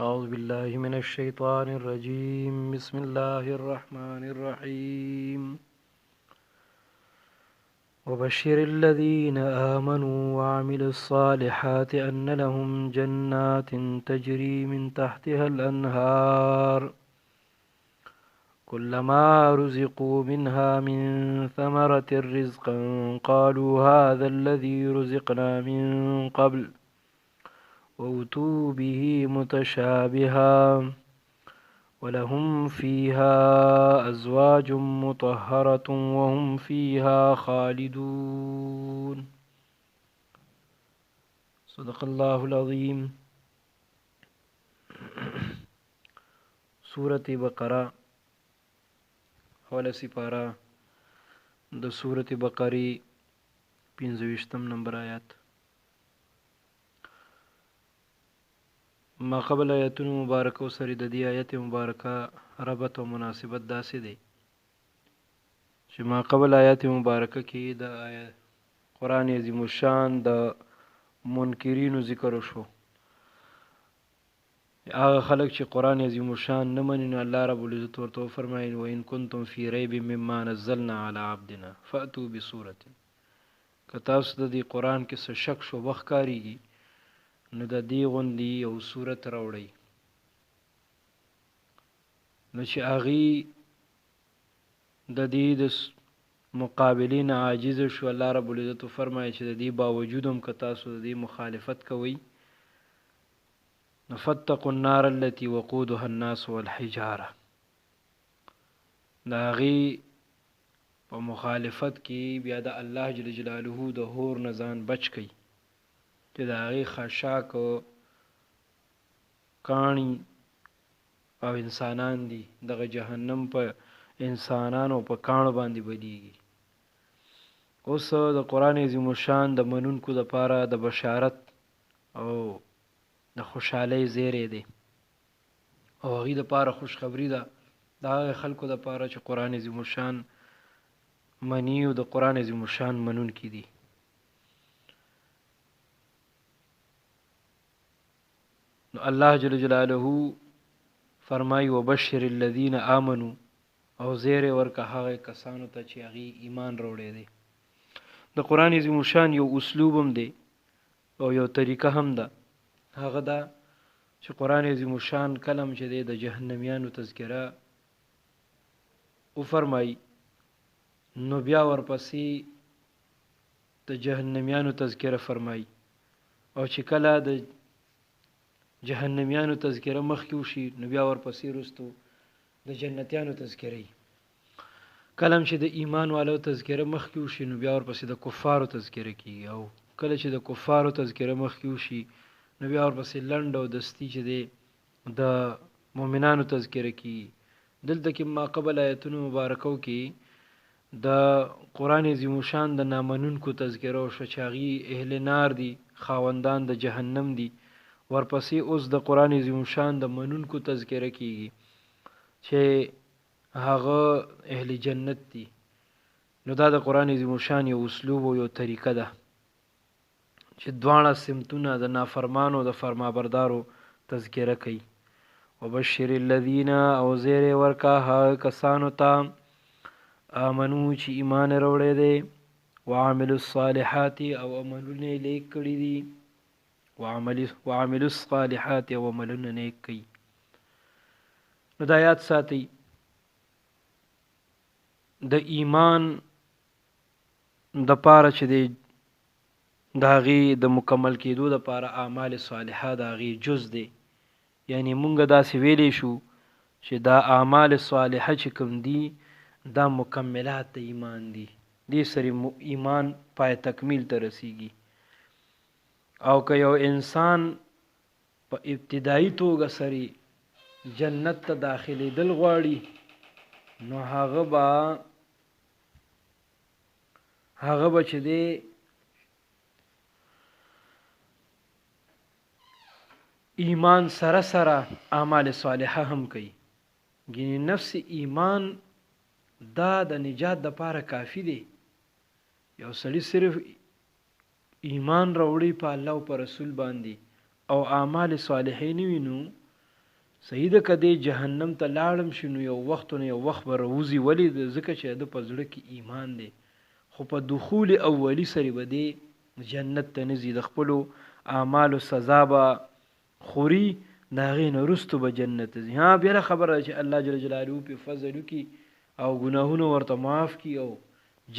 أعوذ بالله من الشيطان الرجيم. بسم الله الرحمن الرحيم. وبشر الذين آمنوا وعملوا الصالحات أن لهم جنات تجري من تحتها الأنهار كلما رزقوا منها من ثمرة رزقا قالوا هذا الذي رزقنا من قبل وأتوا به متشابها ولهم فيها أزواج مطهرة وهم فيها خالدون. صدق الله العظيم. سورة بقرة اوله سپاره د سورة بقرې 25 نمبر آیات. ما قبل آیاتونو مبارکو سره د دې آیت مبارکه ربط او مناسبت داسې دی چې ما قبل آیات مبارکه کې د قرآن عظیم الشان د منکرینو ذکر شو. هغه خلک چې قرآن عظیم الشان نه مني نو الله رب العزت ورته فرمایي وإن كنتم في ريب مما نزلنا على عبدنا فأتوا بسورة. که تاسو د دې قرآن کې څه شک شبهه ښکارېږي نو د دې غوندې یو صورت راوړئ. نو چې هغې د دې د مقابلې نه عاجز شو الله رب العزت فرمایي چې د دې باوجود هم که تاسو د دې مخالفت کوئ نو فاتقوا النار التي وقودها الناس والحجاره. د هغې په مخالفت کې بیا د الله جل جلاله د هور نه ځان بچ کئ چې د هغې خاشاک کاڼي او انسانان دي. دغه جهنم په انسانانو په کاڼو باندې بدیږي. اوس د قرآن عظیم الشان د منونکو دپاره د بشارت او د خوشحالۍ زیری دی او هغې دپاره خوشخبري ده د هغه خلکو دپاره چې قرآن عظیم الشان مني او د قرآن عظیم الشان منونکي دي. نو الله جل جلاله فرمای وبشر الذین آمنوا او زیر ورکه هغه کسانو ته چې هغې ایمان راوړی دی. د قرآن عظیم الشان یو اسلوب هم دی او یو طریقه هم ده. هغه ده چې قرآن عظیم الشان کلم چې دی د جهنمیانو تذکره وفرمایي نو بیا ورپسې د جهنمیانو تذکره فرمایي او چې کله د جهنمیانو تذکره مخکې وشي نو بیا ورپسې وروستو د جنتیانو تذکره. کله چې د ایمان والو تذکره مخکې وشي نو بیا ورپسې د کفارو تذکره کیږي او کله چې د کفارو تذکره مخکې وشي نو بیا ورپسې لنډ او دستی چې دی د مؤمنانو تذکره کیږي. دلته کې ما قبل آیتونو مبارکو کې د قرآن عظیم الشان د نامنونکو تذکره وشوه چې هغې اهل نار دي، خاوندان د جهنم دي. ورپسې اوس د قرآن عظیم الشان د منونکو تذکره کیږي چې هغه اهل جنت دي. نو دا د قرآن عظیم الشان یو اسلوب او یو طریقه ده چې دواړه سمتونه د نافرمانو د فرمابردارو تذکره کوي. وبشر الذین او زیر ورکا هغه کسانو ته آمنو چې ایمان راوړی دی وعملوا الصالحات او عملونه یې نیک کړي دي وعملوا الصالحات او عملونه نیک کوي. نو دا یاد ساتئ د ایمان د پاره چې دی د هغې د مکمل کېدو دپاره اعمال صالحه د هغې جز دی. یعنی مونږ داسې ویلی شو چې دا اعمال صالحه چې کوم دي دا مکملات د ایمان دي. دې سره ایمان پای تکمیل ته رسیږي. او که یو انسان په ابتدایي توګه سره جنت ته داخلېدل غواړي نو هغه به چې دی ایمان سره سره اعمال صالحه هم کوي. ګینې نفس ایمان دا د نجات دپاره کافي دی. یو سړي صرف ایمان راوړي په الله او په رسول باندې او اعمال صالحې نه وي نو صحیح ده که دی جهنم ته لاړم شي نو یو وخت نه یو وخت به راوځي. ولې ځکه چې د په زړه کې ایمان دی، خو په دخول اولی سره به دی جنت ته نه ځي. د خپلو اعمالو سزا به خوري، د هغې نه وروستو به جنت ته ځي. ها بیا خبره ده چې الله جل جلاله پې فضل وکړي او ګناهونه ورته معاف کړي او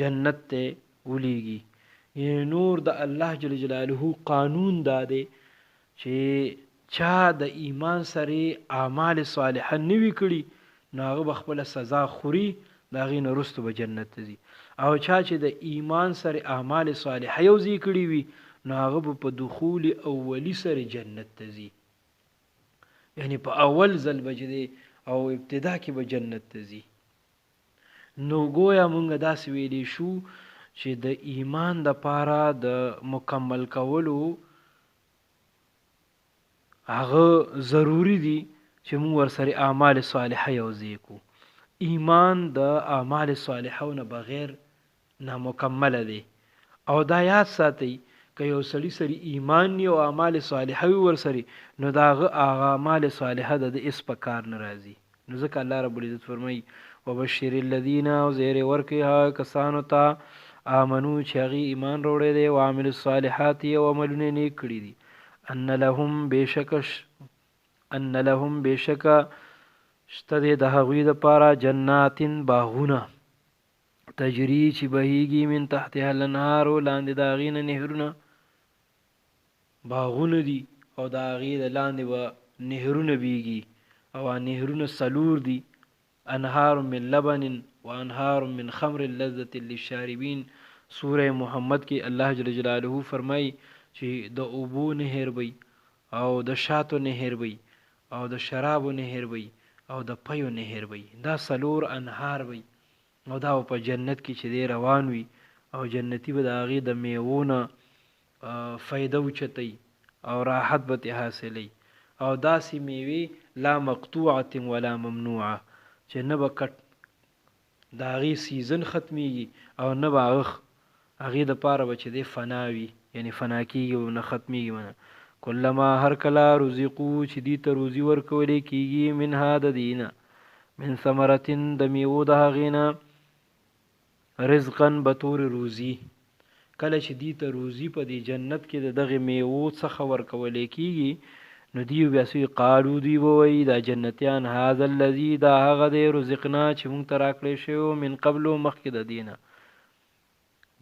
جنت ته ولیږي. یعنې نور د الله جل جلاله قانون دا دی چې چا د ایمان سره اعمال صالحه نوي کړي نو هغه به خپله سزا خوري، د هغې نه وروستو به جنت ته ځي. او چا چې د ایمان سره اعمال صالحه یو ځای کړي وي نو هغه به په دخول اولی سره جنت ته ځي. یعنی په اول ځل به چې دی او ابتدا کې به جنت ته ځي. نو گویا مونږ داسې ویلی شو چې د ایمان د پاره د مکمل کولو هغه ضروری دي چې مونږ ورسره اعمال صالحه یوځای کړو. ایمان د اعمال صالحو نه بغیر نامکمله دی. او دا یاد ساتئ که یو سړي سره ایمان او اعمال صالحه وي ورسره نو دا هغه اعمال صالحه د اس په کار نه راځي. نو ځکه الله رب العزت فرمایي وبشر الذین او زیر ورکړي هغه کسانو ته آمنو چې هغې ایمان راوړی دی او عامل الصالحات او عملونه نیک کړي دي ان لهم بشکه شته دی د هغوی دپاره جنات باغونه تجری چې بهیږي من تحتها الانهار لاندې د هغې نه نهرونه. باغونه دي او د هغې د لاندې به نهرونه بیږي او نهرونه څلور دي. انهار من لبن و انهار من خمر لذة للشاربین. سوره محمد کې الله جل جلاله فرمای چې د اوبو نهر وي او د شاتو نهر وي او د شرابو نهر وي او د پیو نهر وي. دا څلور انهار وي او دا په جنت کې چې دی روان وي او جنتی به د هغې د میوونه فایده اوچتی او راحت به ترې حاصلی او داسې میوې لا مقطوعة ولا ممنوعه چې نه به کټ د هغې سیزن ختمیږي او نه به هغې دپاره به چې دی فنا وي، یعنی فنا کېږي او نه ختمیږي. منه کلما هر کله رزقو چې دي ته روزي ورکولی کېږي منها د دینه من ثمرتن د میوو د هغې نه رزقا بطور روزي. کله چې دي ته روزي په دې جنت کې د دغې میوو څخه ورکولی کېږي نو دیو بیا سوی قالو دی ووی دا جنتیان هذا الذي دا هغه دی رزقنا چې مونږ ته راکړی شوی من قبل مخکې د دینه.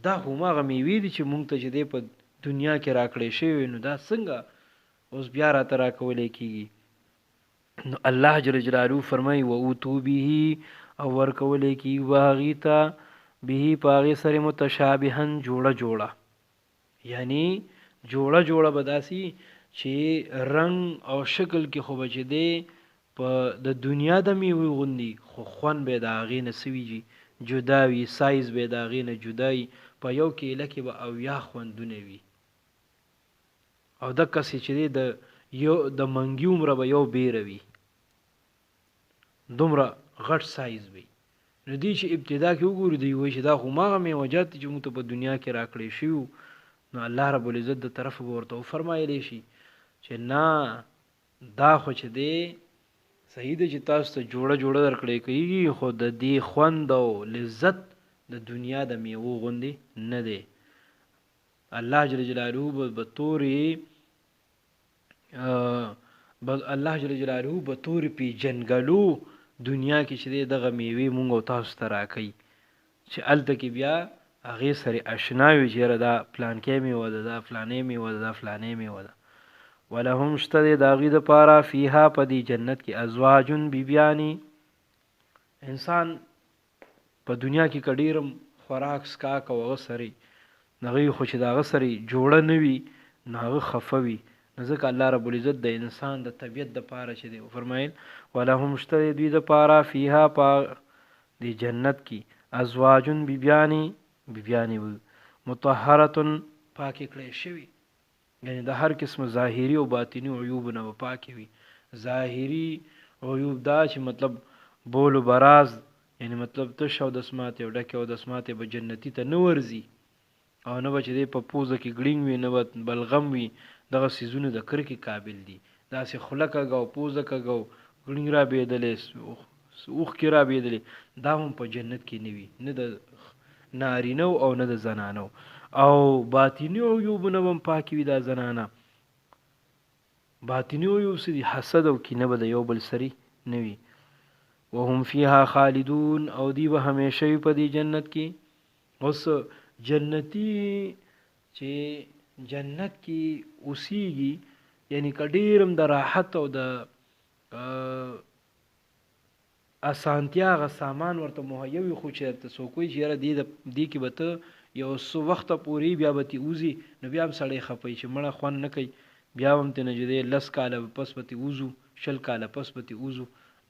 دا هماغه میوې دي چې مونږ ته چې دی په دنیا کې راکړی شوی نو دا څنګه اوس بیا راته راکولی کېږي. نو الله جل جلاله فرمایي و اوتو به او ورکولی کېږي به هغې ته به په هغې سره متشابها جوړه یعنی جوړه به داسې چې رنگ او شکل کې خو به چې دی په د دنیا د میوې غوندي خو خوند به د هغې نه سوي جدا وي، سایز به د هغې نه جدا وي. په یو کیله کې به 80 خوندونه وي او دقسې چې دی د منګي عمره به یو بیره وي، دومره غټ سایز وي. نو دی چې ابتدا کې وګوري دی وایي چې دا خو هماغه میوجات چې موږ ته په دنیا کې راکړی شوي. نو الله رب العزت د طرفه به ورته وفرمایلی شي چې نه دا خو چې دی صحیح ده چې تاسو ته جوړه درکړی کېږي خو د دې خوند او لذت د دنیا د میوو غوندې نه دی. الله جل جلاله به طورې پیژنګلو دنیا کې چې دی دغه میوې مونږ او تاسو ته راکوي چې هلته کې بیا هغې سره اشنا وي چې یاره دا پلانکی میوه ده، دا فلانې میوه ده، دا فلانې میوه ده. ولهم شته دی د هغې دپاره فیها په دې جنت کې ازواجن بیبیانې. انسان په دنیا کې که ډېر خوراک څکاک او هغه سره هغې خو چې د هغه سره جوړه نه وي نو هغه خفه وي. نو ځکه الله رب العزت د انسان د طبیعت دپاره چې دی فرمایل ولهم شته دی دوی دپاره فیها په دې جنت کې ازواجن بیبیانې مطهرتن پاکې کړی شوي، یعنی د هر قسم ظاهري او باطني عیوب نه به پاکې وي. ظاهري عیوب دا چې مطلب بول و براز، یعنی مطلب تش او دسماتې او ډکې او دسماتې به جنتي ته نه ورځي او نه به چې دی په پوزه کې ګړینګ وي، نه به بلغم وي. دغه څیزونه د کرکې قابل دي. داسې خوله کږه او پوزه کږه او ګړنګ را بېدلې اوښکې را بېدلې دا هم په جنت کې نه وي نه د نارینه او نه د زنانو او باطني عیوبونه هم پاکې وي دا زنانه باطني عیوب څه دي حسد او کینه به د یو بل سري نه وي وهم فيها خالدون او دی به همیشه وي په دې جنت کې اوس جنتی چې جنت کې اوسېږي یعنی کډیرم د راحت او د اسانتیا غ سامان ورته مهیا وي خو چې ته څوک وي چې یاره دې کې به ته یو څه وخته پورې بیا به تې وځي نو بیا هم سړی خفه چې مړه خوند نه کوي بیا هم ته نه چې دی 10 کاله پس به تې وځو 20 کاله پس به تې وځو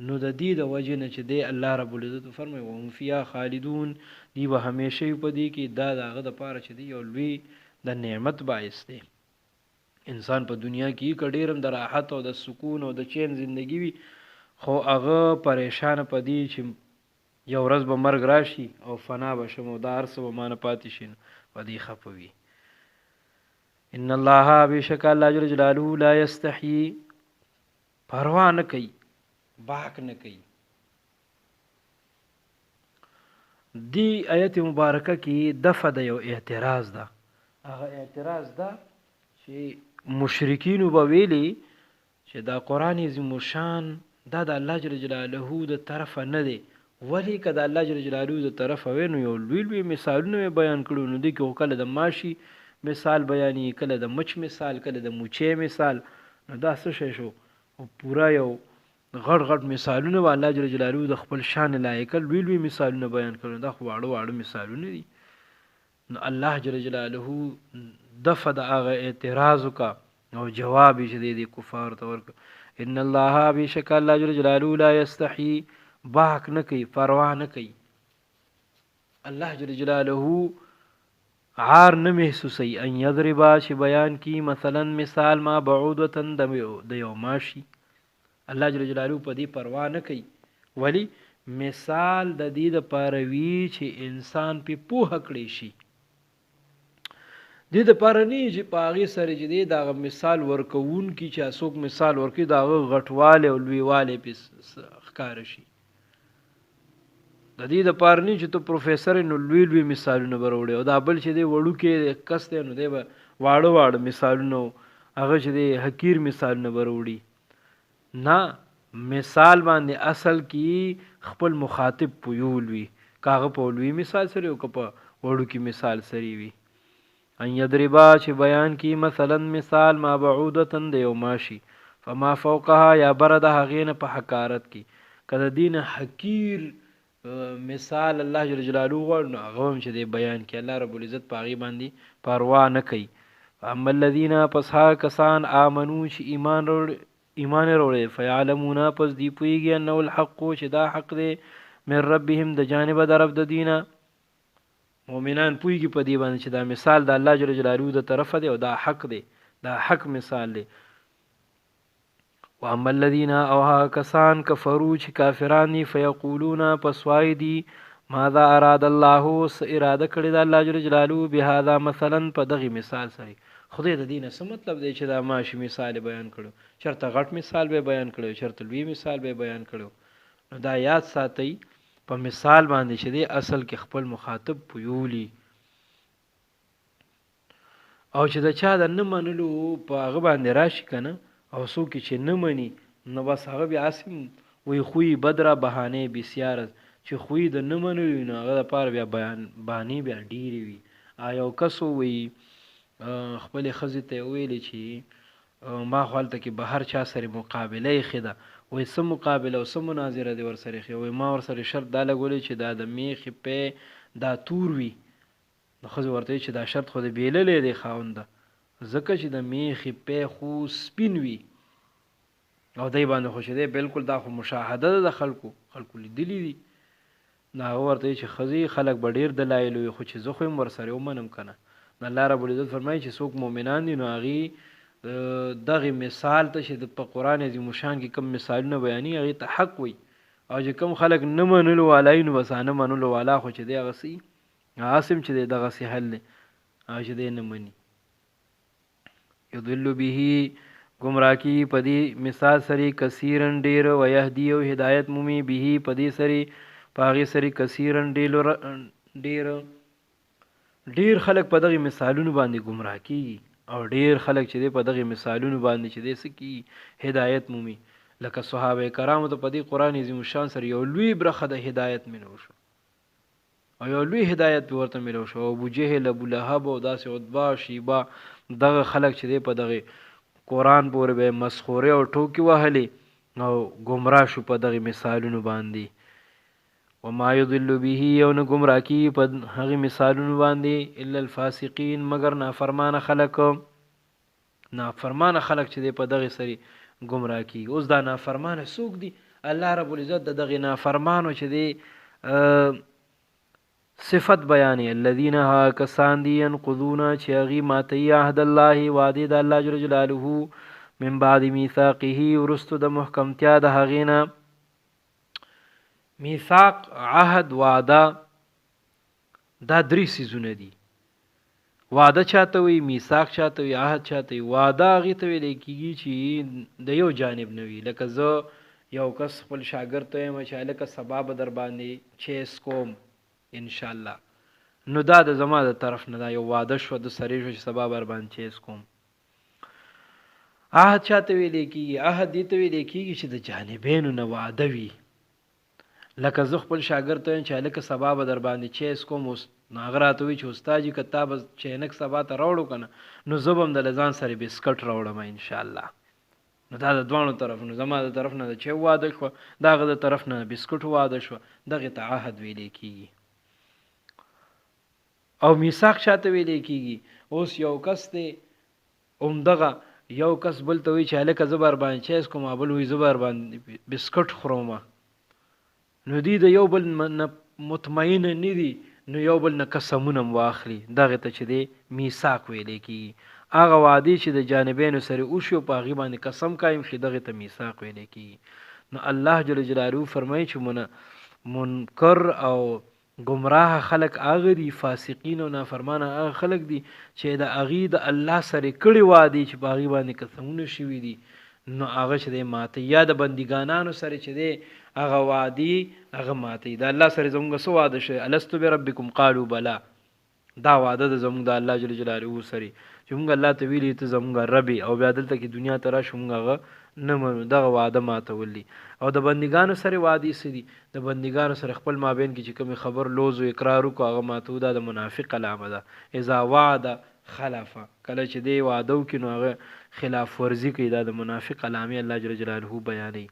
نو د دې د وجې نه چې دی الله رب العزت فرمایي وهم فیها خالدون دی به همیشه په دې کې دا د هغه دپاره چې دی یو لوی د نعمت باعث دی انسان په دنیا کې کډیرم د راحت او د سکون او د چین زندگی وي خو هغه پریشان پدې چې یو ورځ به مرګ راشي او فنا به شم او دا هر څه به مانه پاتې شي پدې خفوي ان الله بشک الله جل جلاله لا یستحیی پروا نه کوي باک نه کوي دی آیت مبارکه کې دفع د یو اعتراض ده هغه اعتراض ده چې مشرکین به ویلي چې دا قران عظیم شان دا د الله جل جلاله د طرفه نه دی ولی که د الله جل جلاله د طرفه وینو یو لوی مثالونه بیان کړو نو دی کې کله د ماشي مثال بیانې کله د مچ مثال کله د موچې مثال نو دا څه شی شو پورا یو غټ مثالونه الله جل جلاله د خپل شان لایق لوی مثالونه بیان کړو دا خو واړه مثالونه دي نو الله جل جلاله دفع د هغه اعتراض کا او جواب یې دی کفار ته ورک ان الله بشک الله جل جلاله لا یستحی باک نه کوي پروا نه کوي الله جل جلاله عار نه محسوسي ان یضربا چې بیان کی مثلا مثال ما بعودتن د یو ماشي الله جل جلاله په دې پروا نه کوي ولی مثال د دې د پاروي چې انسان په پوهه کړی شي دې د پارني چې پاغي سره چې دا مثال ورکوون کی چې اسوک مثال ورکی دا غټواله او لویواله په ښکار شي د دې د پارني چې ته پروفیسور نو لوی مثالونه وروړي او دا بل چې دی وړو کې کس ته نو دی واړه مثالونه هغه چې دی حقیر مثالونه وروړي نه مثال باندې اصل کې خپل مخاطب پویول وي کاغه په لوی مثال سره او په وړو کې مثال سره وي ان یضربا چې بیان کی مثلا مثال ما بعودتن د یو ماشي فما فوقها یا برد هغین په حقارت کی کله دین حقیر مثال الله جل جلاله غوړ هغه هم چې بیان کی الله رب العزت پاغي باندې پروا نه کوي اما الذين پسها کسان امنو چې ایمان وروړي فيعلمون پس دی پویږي انه الحق چې دا حق دی من ربهم د جانب درب د دینه مؤمنان پویږي په دی باندې چې دا مثال د الله جل جلاله د طرفه دی او دا حق دی دا حق مثال دی واما الذين اوها کسان کفروا چې کافران دي فیقولون پسوایدي ماذا اراد الله س اراده کړی د الله جل جلاله بهذا مثلا په دغه مثال سره خدای د دینه څه مطلب دی چې دا ماشي مثال بیان کړو چرته غټ مثال به بیان کړو چرته لوی مثال به بیان کړو نو دا یاد ساتئ په مثال باندې چې دی اصل کې خپل مخاطب پویولي او چې دا چا د نه منلو په هغه باندې راشي کنه او څوک چې نه مني نو بس هغه بیا اسم وي خوې بدره بهانه بسیار چې خوې د نه منلو نو هغه لپاره بیا بیان بانی بیا ډیری وي آیا کسو وي خپل خزې ته ویل چې ما خپلته کې بهر چا سره مقابله خده وې سم مقابله او سم مناظره دی ور سره خو ما ور سره شرط دا لګولې چې دا د میخ په دا تور وي نو خو ورته چې دا شرط خو د بیللې دی خاوند زکه چې د میخ په خو سپین وي او دای باندې خوشې دی بالکل دا خو مشاهده د خلکو لیدلی دي نو ورته چې خزي خلک بډیر دلایل وي خو چې زه خو ور سره ومنم کنه الله رب العزت فرمایي چې څوک مؤمنان دي نو هغه دغه مثال ته چې په قران عظیم شان کې کوم مثالونه بیانې هغه ته حق وي او چې کوم خلک نه منلو والای نو وسانه منلو والا خو چې دی هغه سي عاصم چې دغه سي حل نه چې دی نه مني يضل به گمراه کی پدی مثال سری کثیرن ډیر و یهدی او هدایت مومی به پدی سری پاغي سری کثیرن ډیر خلق په دغه مثالونو باندې گمراه کی او ډیر خلق چې په دغه مثالونو باندې چې سکی هدایت مومی لکه صحابه کرامو ته په دې قران عظیم شان سره یو لوی برخه د هدایت منو شو او یو لوی هدایت ورته ملو شو ابو جهل ابو لهب او داسې عتبہ شیبه دغه خلق چې په دغه قران پورې به مسخوره او ټوکی وهلي او گمراه شو په دغه مثالونو باندې وما يضل به او نه گمراه کی په هغه مثالونو باندې الا الفاسقين مگر نافرمانه خلق چې په دغه سری گمراه کی اوس دا نافرمانه سوق دي الله رب العزت دغه نافرمانو چې دی صفت بیانې الذين ها کسان دي ينقضون چې هغه ماتي عهد الله وعده د الله جل جلاله من بعد میثاقه ورستو د محکمتیا د هغینا میثاق عهد وعده دا درې سيزونه دي وعده چاته وي میثاق چاته وي عهد چاته وي وعده غي ته ویل کیږي چې د یو جانب نه وي لکه زه یو کس خپل شاګرد ته مچاله کا سبب در باندې چیس کوم ان شاء الله نو دا د زما د طرف نه دا یو وعده شو د سری شو سبب بر باندې چیس کوم عهد چاته ویل کیږي عهد دې ته ویل کیږي چې د جانبین نه وعده وي لکه زه خپل شاګرد ته چې لکه سبب در باندې چیس کوم ناغرات وی چې استاد کتاب چینک سبا ته راوړو کنه نو زبم د لزان سره بسکټ راوړم ان شاء الله نو دا د دوانو طرف نو زما د طرف نه چې واده شو داغه د طرف نه بسکټ واده شو دغه ته عهد ویل کیږي او میثاق چاته ویل کیږي اوس یو کس ته اومدغه یو کس بل ته وی چې لکه زبر باندې چیس کوم بل وی زبر باندې بسکټ خروم نو دی د یو بل مطمئن نه دي نو یو بل نه قسمونه واخلي دغه ته چې دی میثاق ویل کی هغه وعده چې د جانبینو سره او شو په غی باندې قسم قائم شي دغه ته میثاق ویل کی نو الله جل جلاله فرمایي چې منکر او گمراه خلق هغه دي فاسقین او نافرمانه هغه خلق دي چې د اغي د الله سره کړي وادي چې باغی باندې قسمونه شوي دي نو هغه چې د ماته یا د بندګانانو سره چې دی هغه وادي هغه ماته د الله سره زموږ سو واده شي الستو بربکم قالوا بلا دا وعده د زموږ د الله جل جلاله سره چې موږ الله ته ویلي ته زموږ رب او بیا دلته کې دنیا ته را شومغه نه منو دغه وعده ماته ولي او د بندګانو سره وادي سدي د بندګانو سره خپل مابین کې چې کوم خبر لوز او اقرار کو هغه ماته د منافق علامه ده اذا وعد خلاف کله چې دی وعده کوي نو هغه خلاف ورزي کوي دا د منافق علامه الله جل جلاله بیانوي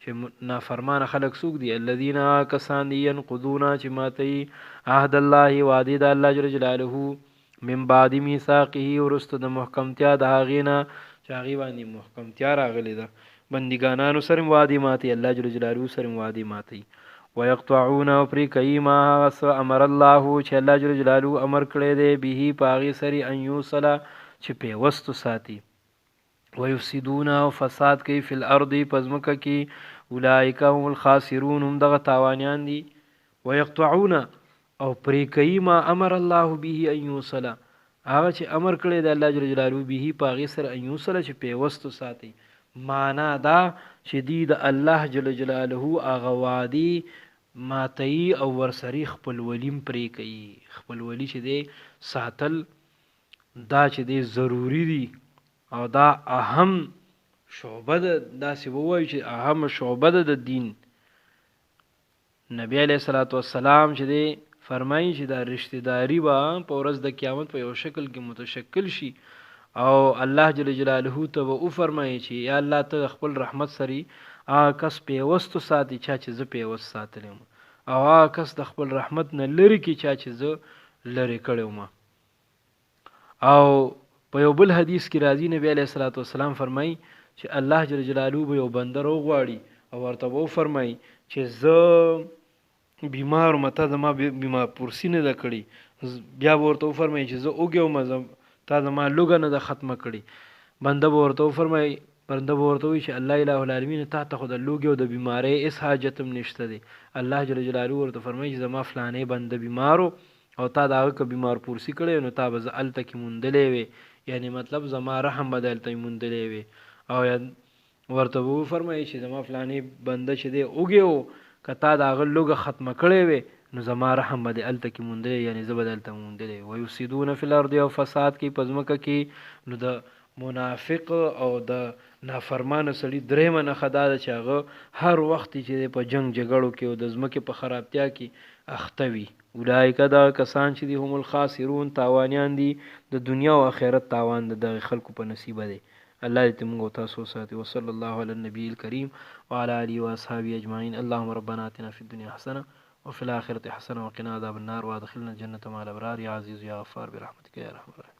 چې نافرمان خلق سوق دي الذين كسان ينقضون چې ماتي عهد الله وعده د الله جل جلاله من بعد میثاقه ورست د محکمتیا د هغینا چې هغه باندې محکمتیا راغلي ده بندګانانو سره وعده ماتي الله جل جلاله سره وعده ماتي ويقطعون پری کایما امر الله چې الله جل جلاله امر کړی دی به پاغي سری ان یوصلا چې په وستو ساتي ويفسدون او فساد کوي فی الارض پزمکه کې اولئک هم الخاسرون هم دغه تاوانیان دي ويقطعون او پری کایما امر الله به ان یوصلا هغه چې امر کړی دی الله جل جلاله به پاغي سره ان یوصلا چې په وستو ساتي معنا دا شدید الله جل جلاله هغه وادي ماتي او ورسري خپل ولیم پرې کوي خپل ولی چې دی ساتل دا چې دی ضروری دي او دا اهم شعبه دا سی وای چې اهم شعبه د دین نبی علیہ الصلوۃ والسلام چې دی فرمایي چې دا رشتہ داری با په ورځ د قیامت په یو شکل کې متشکل شي او الله جل جلاله ته او فرمایي چې یا الله ته خپل رحمت سری کس په وستو ساتي چې زه په وست ساتلم او کس د خپل رحمت نه لری کی چې زه لری کړم او په یو بل حدیث کې راځي نبی علیہ الصلوۃ والسلام فرمایي چې الله جل جلاله به یو بنده روغواړي او ورته وو فرمایي چې زه بیمار مته زما بیمار پرسی نه کړي بیا ورته فرمایي چې زه اوګم تا زما لوګه نه ختمه کړي بنده ورته فرمایي بنده ورته وی چې الله اله العالمین تا ته خود لوګي او د بیماری اس حاجتم نشته دي الله جل جلاله ورته فرمایي چې زما فلانه بنده بیمارو او تا داغه که بیمار پورسی کړي نو تا به ال تک مونډلې وي یعنی مطلب زما رحم بدلته مونډلې وي او یا ورته به وفرمایي چې زما فلاني بنده چې دی اوږې و که تا د هغه لوږه ختمه کړې وې نو زما رحم به دې هلته کې موندلی یعنې زه به دلته موندلی ویفسدون فی الارض او فساد کوي په ځمکه کې نو د منافق او د نافرمانه سړي درېیمه نښه دا ده چې هغه هر وخت چې دی په جنګ جګړو کې او د ځمکې په خرابتیا کې اخته وي اولئک دا کسان چې دي هم الخاسرون تاوانیان دي د دنیا او آخرت تاوان د دغه خلکو په نصیبه دی الله دې موږ او تاسو ساتي وصلی الله علی النبی الکریم وعلى اله واصحابه اجمعین اللهم ربنا آتنا فی الدنیا حسنه وفي الآخرة حسنه وقنا عذاب النار وادخلنا الجنة مع الأبرار يا عزيز يا غفار برحمتك يا ارحم الراحمين